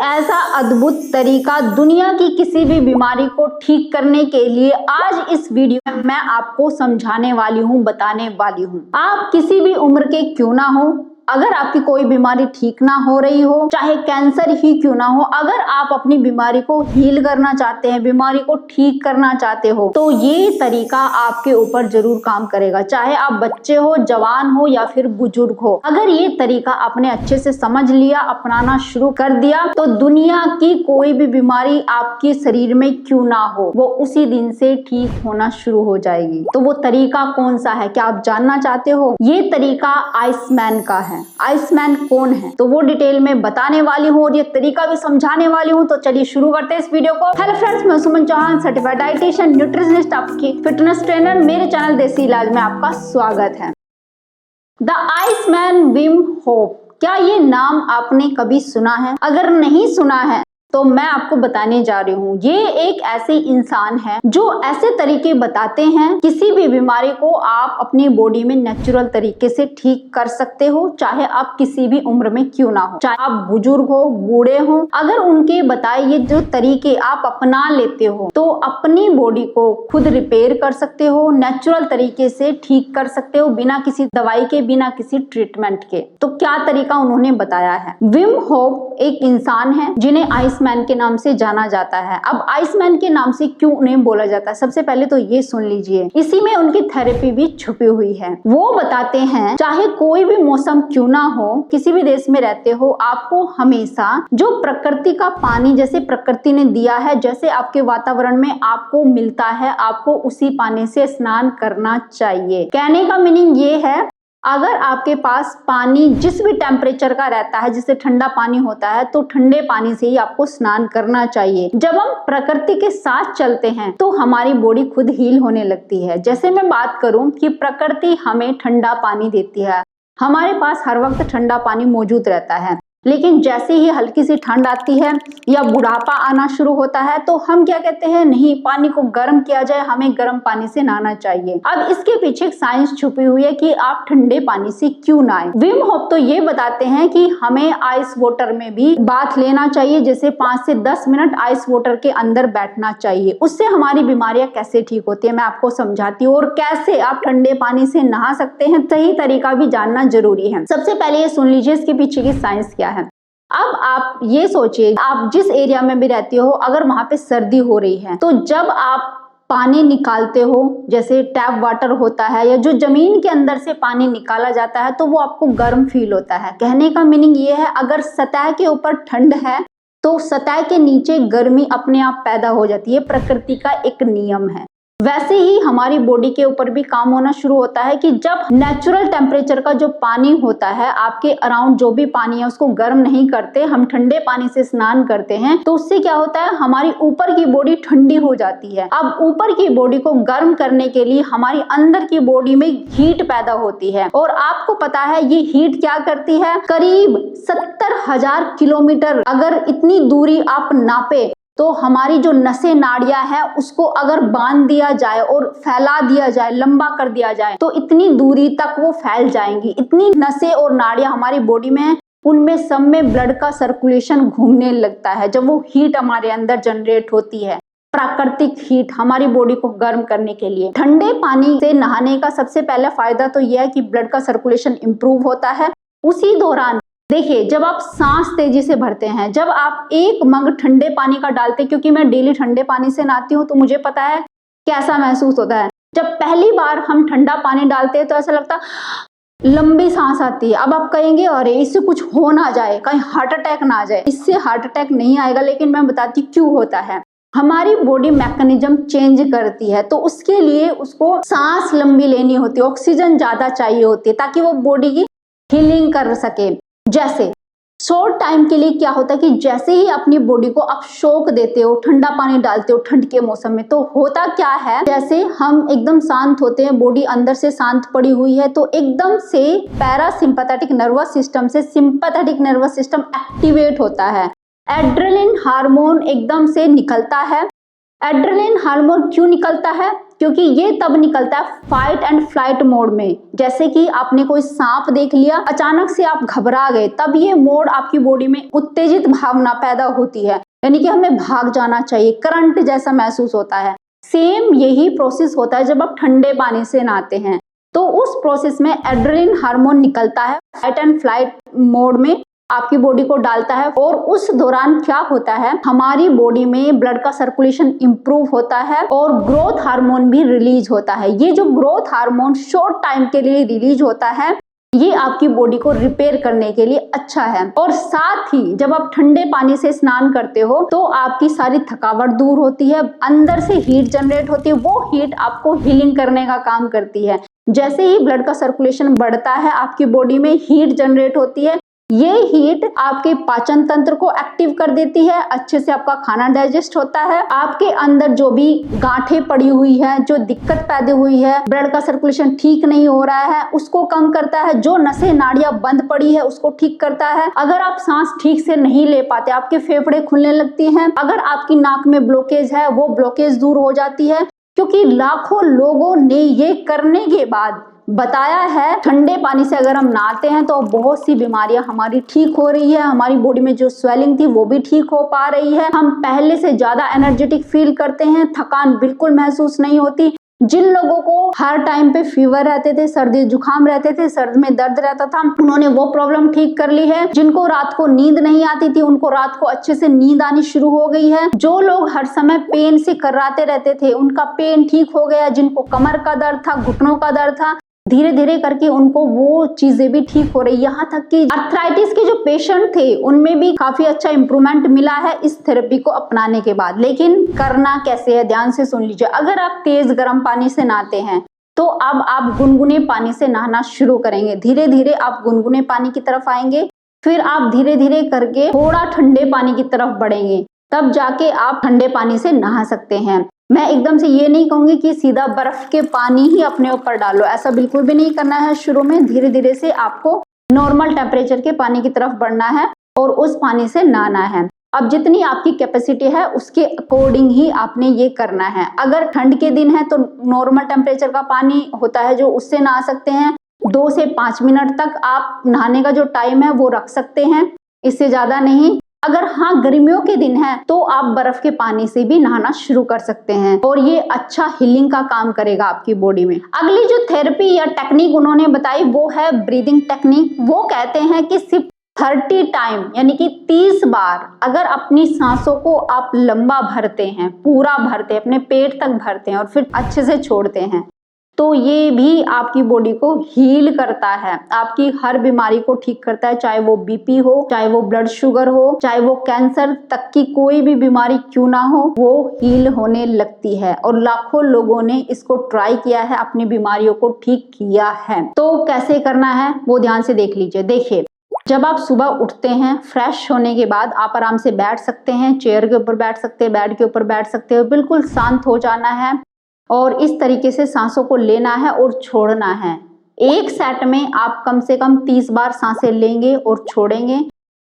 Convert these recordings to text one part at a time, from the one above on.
ऐसा अद्भुत तरीका दुनिया की किसी भी बीमारी को ठीक करने के लिए आज इस वीडियो में मैं आपको समझाने वाली हूँ, बताने वाली हूँ। आप किसी भी उम्र के क्यों ना हो, अगर आपकी कोई बीमारी ठीक ना हो रही हो, चाहे कैंसर ही क्यों ना हो, अगर आप अपनी बीमारी को हील करना चाहते हैं, बीमारी को ठीक करना चाहते हो, तो ये तरीका आपके ऊपर जरूर काम करेगा। चाहे आप बच्चे हो, जवान हो या फिर बुजुर्ग हो, अगर ये तरीका आपने अच्छे से समझ लिया, अपनाना शुरू कर दिया, तो दुनिया की कोई भी बीमारी आपके शरीर में क्यों ना हो, वो उसी दिन से ठीक होना शुरू हो जाएगी। तो वो तरीका कौन सा है, क्या आप जानना चाहते हो? ये तरीका आइसमैन का है। आइसमैन कौन है तो वो डिटेल में बताने वाली हूँ और ये तरीका भी समझाने वाली हूँ। तो चलिए शुरू करते हैं इस वीडियो को। हेलो फ्रेंड्स, मैं सुमन चौहान, सर्टिफाइड डाइटिशियन, न्यूट्रिशनिस्ट, आपकी फिटनेस ट्रेनर। मेरे चैनल देसी इलाज में आपका स्वागत है। द आइसमैन विम होफ, क्या ये नाम आपने कभी सुना है? अगर नहीं सुना है तो मैं आपको बताने जा रही हूँ। ये एक ऐसे इंसान है जो ऐसे तरीके बताते हैं किसी भी बीमारी को आप अपनी बॉडी में नेचुरल तरीके से ठीक कर सकते हो, चाहे आप किसी भी उम्र में क्यों ना हो, चाहे आप बुजुर्ग हो, बूढ़े हो। अगर उनके बताए ये जो तरीके आप अपना लेते हो तो अपनी बॉडी को खुद रिपेयर कर सकते हो, नेचुरल तरीके से ठीक कर सकते हो, बिना किसी दवाई के, बिना किसी ट्रीटमेंट के। तो क्या तरीका उन्होंने बताया है? विम होफ एक इंसान है जिन्हें आइसमैन के नाम से जाना जाता है। अब आइसमैन के नाम से क्यों उन्हें बोला जाता है, सबसे पहले तो ये सुन लीजिए। इसी में उनकी थेरेपी भी छुपी हुई है। वो बताते हैं चाहे कोई भी मौसम क्यों ना हो, किसी भी देश में रहते हो, आपको हमेशा जो प्रकृति का पानी जैसे प्रकृति ने दिया है, जैसे आपके वातावरण में आपको मिलता है, आपको उसी पानी से स्नान करना चाहिए। कहने का मीनिंग ये है, अगर आपके पास पानी जिस भी टेम्परेचर का रहता है, जिससे ठंडा पानी होता है, तो ठंडे पानी से ही आपको स्नान करना चाहिए। जब हम प्रकृति के साथ चलते हैं तो हमारी बॉडी खुद हील होने लगती है। जैसे मैं बात करूं कि प्रकृति हमें ठंडा पानी देती है, हमारे पास हर वक्त ठंडा पानी मौजूद रहता है, लेकिन जैसे ही हल्की सी ठंड आती है या बुढ़ापा आना शुरू होता है तो हम क्या कहते हैं, नहीं, पानी को गर्म किया जाए, हमें गर्म पानी से नहाना चाहिए। अब इसके पीछे एक साइंस छुपी हुई है कि आप ठंडे पानी से क्यों नहाएं। विम होफ तो ये बताते हैं कि हमें आइस वाटर में भी बाथ लेना चाहिए, जैसे 5 से 10 मिनट आइस वाटर के अंदर बैठना चाहिए। उससे हमारी बीमारियां कैसे ठीक होती है मैं आपको समझाती हूँ, और कैसे आप ठंडे पानी से नहा सकते हैं, सही तरीका भी जानना जरूरी है। सबसे पहले ये सुन लीजिए इसके पीछे की साइंस क्या है। अब आप ये सोचिए, आप जिस एरिया में भी रहते हो, अगर वहां पे सर्दी हो रही है, तो जब आप पानी निकालते हो, जैसे टैप वाटर होता है या जो जमीन के अंदर से पानी निकाला जाता है, तो वो आपको गर्म फील होता है। कहने का मीनिंग ये है, अगर सतह के ऊपर ठंड है तो सतह के नीचे गर्मी अपने आप पैदा हो जाती है। प्रकृति का एक नियम है। वैसे ही हमारी बॉडी के ऊपर भी काम होना शुरू होता है कि जब नेचुरल टेम्परेचर का जो पानी होता है, आपके अराउंड जो भी पानी है उसको गर्म नहीं करते, हम ठंडे पानी से स्नान करते हैं, तो उससे क्या होता है, हमारी ऊपर की बॉडी ठंडी हो जाती है। अब ऊपर की बॉडी को गर्म करने के लिए हमारी अंदर की बॉडी में हीट पैदा होती है, और आपको पता है ये हीट क्या करती है, करीब 70,000 किलोमीटर अगर इतनी दूरी आप नापे तो हमारी जो नसें नाड़ियां हैं उसको अगर बांध दिया जाए और फैला दिया जाए, लंबा कर दिया जाए, तो इतनी दूरी तक वो फैल जाएंगी। इतनी नसें और नाड़ियां हमारी बॉडी में हैं, उनमें सब में ब्लड का सर्कुलेशन घूमने लगता है। जब वो हीट हमारे अंदर जनरेट होती है, प्राकृतिक हीट हमारी बॉडी को गर्म करने के लिए। ठंडे पानी से नहाने का सबसे पहला फायदा तो यह है कि ब्लड का सर्कुलेशन इंप्रूव होता है। उसी दौरान देखिए, जब आप सांस तेजी से भरते हैं, जब आप एक मग ठंडे पानी का डालते हैं, क्योंकि मैं डेली ठंडे पानी से नहाती हूँ तो मुझे पता है कैसा महसूस होता है। जब पहली बार हम ठंडा पानी डालते हैं तो ऐसा लगता है लंबी सांस आती है। अब आप कहेंगे अरे इससे कुछ हो ना जाए, कहीं हार्ट अटैक ना आ जाए। इससे हार्ट अटैक नहीं आएगा, लेकिन मैं बताती क्यों होता है। हमारी बॉडी मैकेनिज्म चेंज करती है, तो उसके लिए उसको सांस लंबी लेनी होती है, ऑक्सीजन ज्यादा चाहिए होती है ताकि वो बॉडी की हीलिंग कर सके। जैसे शॉर्ट टाइम के लिए क्या होता है कि जैसे ही अपनी बॉडी को आप शॉक देते हो, ठंडा पानी डालते हो ठंड के मौसम में, तो होता क्या है, जैसे हम एकदम शांत होते हैं, बॉडी अंदर से शांत पड़ी हुई है, तो एकदम से पैरासिम्पैथेटिक नर्वस सिस्टम से सिंपैथेटिक नर्वस सिस्टम एक्टिवेट होता है, एड्रेनलिन हार्मोन एकदम से निकलता है, एड्रेनलिन हार्मोन क्यों निकलता है? क्योंकि ये तब निकलता है फाइट एंड फ्लाइट मोड में। जैसे कि आपने कोई सांप देख लिया, अचानक से आप घबरा गए, तब ये मोड आपकी बॉडी में उत्तेजित भावना पैदा होती है, यानी कि हमें भाग जाना चाहिए, करंट जैसा महसूस होता है। सेम यही प्रोसेस होता है जब आप ठंडे पानी से नहाते हैं, तो उस प्रोसेस में एड्रेनलिन हार्मोन निकलता है, फाइट एंड फ्लाइट मोड में आपकी बॉडी को डालता है। और उस दौरान क्या होता है, हमारी बॉडी में ब्लड का सर्कुलेशन इंप्रूव होता है और ग्रोथ हार्मोन भी रिलीज होता है। ये जो ग्रोथ हार्मोन शॉर्ट टाइम के लिए रिलीज होता है, ये आपकी बॉडी को रिपेयर करने के लिए अच्छा है। और साथ ही जब आप ठंडे पानी से स्नान करते हो तो आपकी सारी थकावट दूर होती है, अंदर से हीट जनरेट होती है, वो हीट आपको हीलिंग करने का काम करती है। जैसे ही ब्लड का सर्कुलेशन बढ़ता है, आपकी बॉडी में हीट जनरेट होती है, ये हीट आपके पाचन तंत्र को एक्टिव कर देती है, अच्छे से आपका खाना डाइजेस्ट होता है, आपके अंदर जो भी गांठें पड़ी हुई है, जो दिक्कत पैदा हुई है, ब्लड का सर्कुलेशन ठीक नहीं हो रहा है, उसको कम करता है, जो नसें नाड़ियां बंद पड़ी है उसको ठीक करता है। अगर आप सांस ठीक से नहीं ले पाते, आपके फेफड़े खुलने लगती हैं, अगर आपकी नाक में ब्लॉकेज है, वो ब्लॉकेज दूर हो जाती है। क्योंकि लाखों लोगों ने ये करने के बाद बताया है, ठंडे पानी से अगर हम नहाते हैं तो बहुत सी बीमारियां हमारी ठीक हो रही है, हमारी बॉडी में जो स्वेलिंग थी वो भी ठीक हो पा रही है, हम पहले से ज्यादा एनर्जेटिक फील करते हैं, थकान बिल्कुल महसूस नहीं होती। जिन लोगों को हर टाइम पे फीवर रहते थे, सर्दी जुकाम रहते थे, सर में दर्द रहता था, उन्होंने वो प्रॉब्लम ठीक कर ली है। जिनको रात को नींद नहीं आती थी, उनको रात को अच्छे से नींद आनी शुरू हो गई है। जो लोग हर समय पेन से कर्राते रहते थे, उनका पेन ठीक हो गया। जिनको कमर का दर्द था, घुटनों का दर्द था, धीरे धीरे करके उनको वो चीजें भी ठीक हो रही। यहाँ तक कि आर्थराइटिस के जो पेशेंट थे उनमें भी काफी अच्छा इंप्रूवमेंट मिला है इस थेरेपी को अपनाने के बाद। लेकिन करना कैसे है, ध्यान से सुन लीजिए। अगर आप तेज गर्म पानी से नहाते हैं तो अब आप गुनगुने पानी से नहाना शुरू करेंगे। धीरे धीरे आप गुनगुने पानी की तरफ आएंगे, फिर आप धीरे धीरे करके थोड़ा ठंडे पानी की तरफ बढ़ेंगे, तब जाके आप ठंडे पानी से नहा सकते हैं। मैं एकदम से ये नहीं कहूंगी कि सीधा बर्फ के पानी ही अपने ऊपर डालो, ऐसा बिल्कुल भी नहीं करना है। शुरू में धीरे धीरे से आपको नॉर्मल टेम्परेचर के पानी की तरफ बढ़ना है और उस पानी से नहाना है। अब जितनी आपकी कैपेसिटी है उसके अकॉर्डिंग ही आपने ये करना है। अगर ठंड के दिन है तो नॉर्मल टेम्परेचर का पानी होता है जो उससे नहा सकते हैं। 2 से 5 मिनट तक आप नहाने का जो टाइम है वो रख सकते हैं, इससे ज्यादा नहीं। अगर हाँ गर्मियों के दिन है तो आप बर्फ के पानी से भी नहाना शुरू कर सकते हैं और ये अच्छा हीलिंग का काम करेगा आपकी बॉडी में। अगली जो थेरेपी या टेक्निक उन्होंने बताई वो है ब्रीदिंग टेक्निक। वो कहते हैं कि सिर्फ 30 टाइम यानी कि 30 बार अगर अपनी सांसों को आप लंबा भरते हैं, पूरा भरते हैं, अपने पेट तक भरते हैं और फिर अच्छे से छोड़ते हैं, तो ये भी आपकी बॉडी को हील करता है, आपकी हर बीमारी को ठीक करता है। चाहे वो बीपी हो, चाहे वो ब्लड शुगर हो, चाहे वो कैंसर तक की कोई भी बीमारी क्यों ना हो, वो हील होने लगती है। और लाखों लोगों ने इसको ट्राई किया है, अपनी बीमारियों को ठीक किया है। तो कैसे करना है वो ध्यान से देख लीजिए। देखिए, जब आप सुबह उठते हैं, फ्रेश होने के बाद आप आराम से बैठ सकते हैं, चेयर के ऊपर बैठ सकते हैं, बेड के ऊपर बैठ सकते हो, बिल्कुल शांत हो जाना है और इस तरीके से सांसों को लेना है और छोड़ना है। एक सेट में आप कम से कम 30 बार सांसें लेंगे और छोड़ेंगे।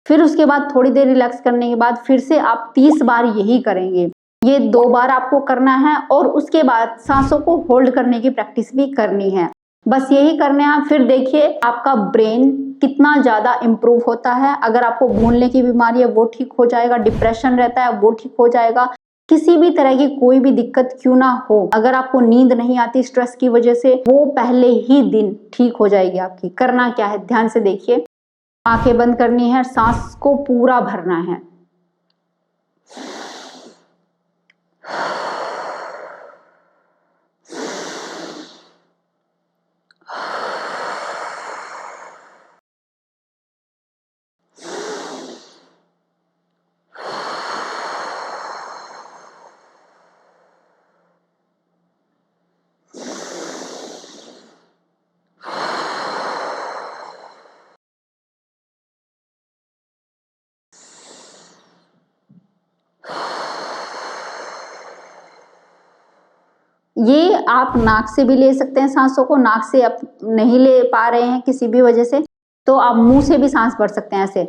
फिर उसके बाद थोड़ी देर रिलैक्स करने के बाद फिर से आप 30 बार यही करेंगे। ये 2 बार आपको करना है और उसके बाद सांसों को होल्ड करने की प्रैक्टिस भी करनी है। बस यही करने हैं। फिर देखिए आपका ब्रेन कितना ज्यादा इंप्रूव होता है। अगर आपको भूलने की बीमारी है वो ठीक हो जाएगा, डिप्रेशन रहता है वो ठीक हो जाएगा, किसी भी तरह की कोई भी दिक्कत क्यों ना हो, अगर आपको नींद नहीं आती स्ट्रेस की वजह से, वो पहले ही दिन ठीक हो जाएगी आपकी। करना क्या है, ध्यान से देखिए। आंखें बंद करनी है, सांस को पूरा भरना है। ये आप नाक से भी ले सकते हैं सांसों को। नाक से आप नहीं ले पा रहे हैं किसी भी वजह से तो आप मुंह से भी सांस भर सकते हैं ऐसे।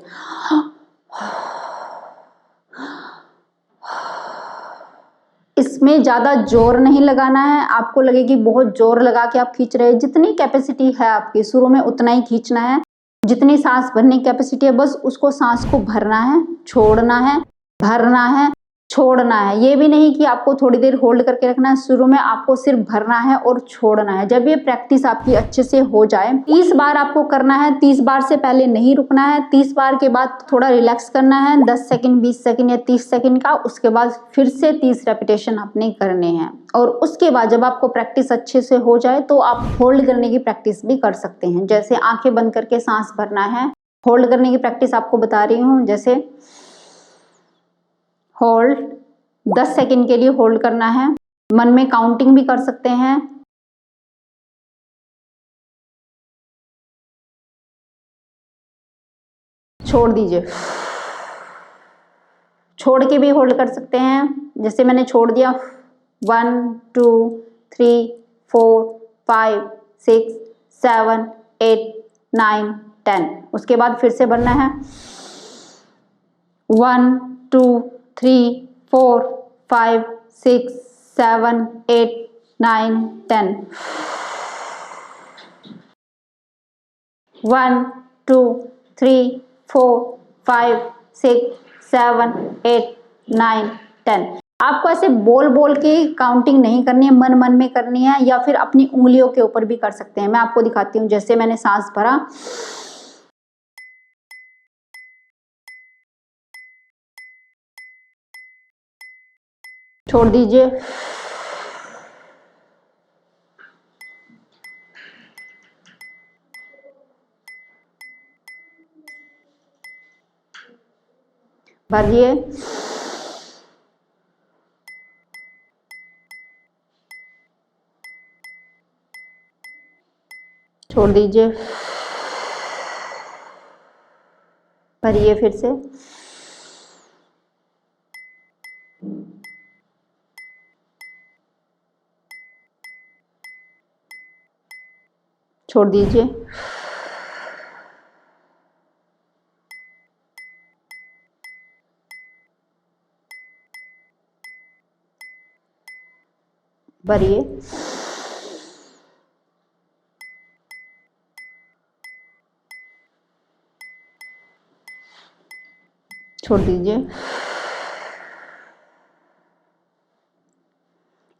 इसमें ज़्यादा जोर नहीं लगाना है। आपको लगे कि बहुत जोर लगा के आप खींच रहे हैं, जितनी कैपेसिटी है आपकी शुरू में उतना ही खींचना है। जितनी सांस भरने की कैपेसिटी है बस उसको सांस को भरना है, छोड़ना है, भरना है, छोड़ना है। ये भी नहीं कि आपको थोड़ी देर होल्ड करके रखना है। शुरू में आपको सिर्फ भरना है और छोड़ना है। जब ये प्रैक्टिस आपकी अच्छे से हो जाए, 30 बार आपको करना है। 30 बार से पहले नहीं रुकना है। 30 बार के बाद थोड़ा रिलैक्स करना है, 10 सेकंड, 20 सेकंड या 30 सेकंड का। उसके बाद फिर से 30 रेपिटेशन आपने करने हैं। और उसके बाद जब आपको प्रैक्टिस अच्छे से हो जाए तो आप होल्ड करने की प्रैक्टिस भी कर सकते हैं। जैसे आंखें बंद करके सांस भरना है, होल्ड करने की प्रैक्टिस आपको बता रही हूँ। जैसे होल्ड 10 सेकंड के लिए होल्ड करना है। मन में काउंटिंग भी कर सकते हैं। छोड़ दीजिए, छोड़ के भी होल्ड कर सकते हैं। जैसे मैंने छोड़ दिया 1 2 3 4 5 6 7 8 9 10। उसके बाद फिर से भरना है 1 2 3 4 5 6 7 8 9 10। 1 2 3 4 5 6 7 8 9 10। आपको ऐसे बोल बोल के काउंटिंग नहीं करनी है, मन मन में करनी है, या फिर अपनी उंगलियों के ऊपर भी कर सकते हैं। मैं आपको दिखाती हूँ। जैसे मैंने सांस भरा, छोड़ दीजिए, भरिए, छोड़ दीजिए, भरिए, फिर से, छोड़ दीजिए, भरिए, छोड़ दीजिए।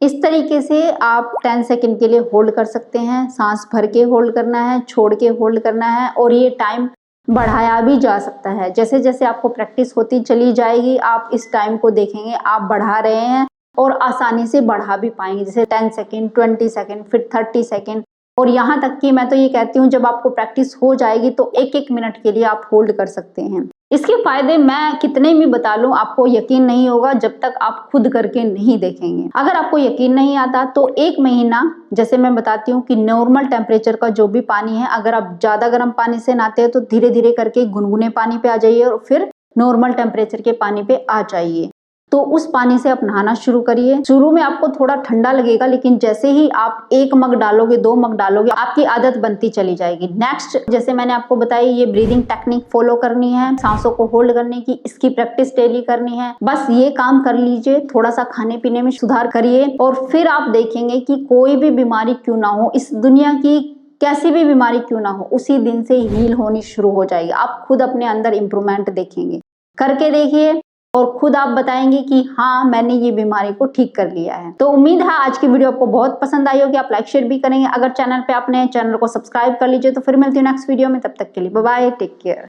इस तरीके से आप 10 सेकंड के लिए होल्ड कर सकते हैं। सांस भर के होल्ड करना है, छोड़ के होल्ड करना है, और ये टाइम बढ़ाया भी जा सकता है। जैसे जैसे आपको प्रैक्टिस होती चली जाएगी, आप इस टाइम को देखेंगे आप बढ़ा रहे हैं और आसानी से बढ़ा भी पाएंगे। जैसे 10 सेकंड, 20 सेकंड, फिर 30 सेकंड, और यहाँ तक कि मैं तो ये कहती हूँ जब आपको प्रैक्टिस हो जाएगी तो 1-1 मिनट के लिए आप होल्ड कर सकते हैं। इसके फायदे मैं कितने भी बता लूं, आपको यकीन नहीं होगा जब तक आप खुद करके नहीं देखेंगे। अगर आपको यकीन नहीं आता तो 1 महीना, जैसे मैं बताती हूँ कि नॉर्मल टेम्परेचर का जो भी पानी है, अगर आप ज्यादा गर्म पानी से नहाते हैं तो धीरे धीरे करके गुनगुने पानी पे आ जाइए और फिर नॉर्मल टेम्परेचर के पानी पे आ जाइए। तो उस पानी से आप नहाना शुरू करिए। शुरू में आपको थोड़ा ठंडा लगेगा, लेकिन जैसे ही आप 1 मग डालोगे, 2 मग डालोगे, आपकी आदत बनती चली जाएगी। नेक्स्ट, जैसे मैंने आपको बताई, ये ब्रीदिंग टेक्निक फॉलो करनी है, सांसों को होल्ड करने की, इसकी प्रैक्टिस डेली करनी है। बस ये काम कर लीजिए, थोड़ा सा खाने पीने में सुधार करिए, और फिर आप देखेंगे कि कोई भी बीमारी क्यों ना हो, इस दुनिया की कैसी भी बीमारी क्यों ना हो, उसी दिन से हील होनी शुरू हो जाएगी। आप खुद अपने अंदर इंप्रूवमेंट देखेंगे। करके देखिए और खुद आप बताएंगे कि हाँ, मैंने ये बीमारी को ठीक कर लिया है। तो उम्मीद है आज की वीडियो आपको बहुत पसंद आई होगी। आप लाइक शेयर भी करेंगे। अगर चैनल पे आपने चैनल को सब्सक्राइब कर लीजिए। तो फिर मिलती हूँ नेक्स्ट वीडियो में। तब तक के लिए बाय बाय, टेक केयर।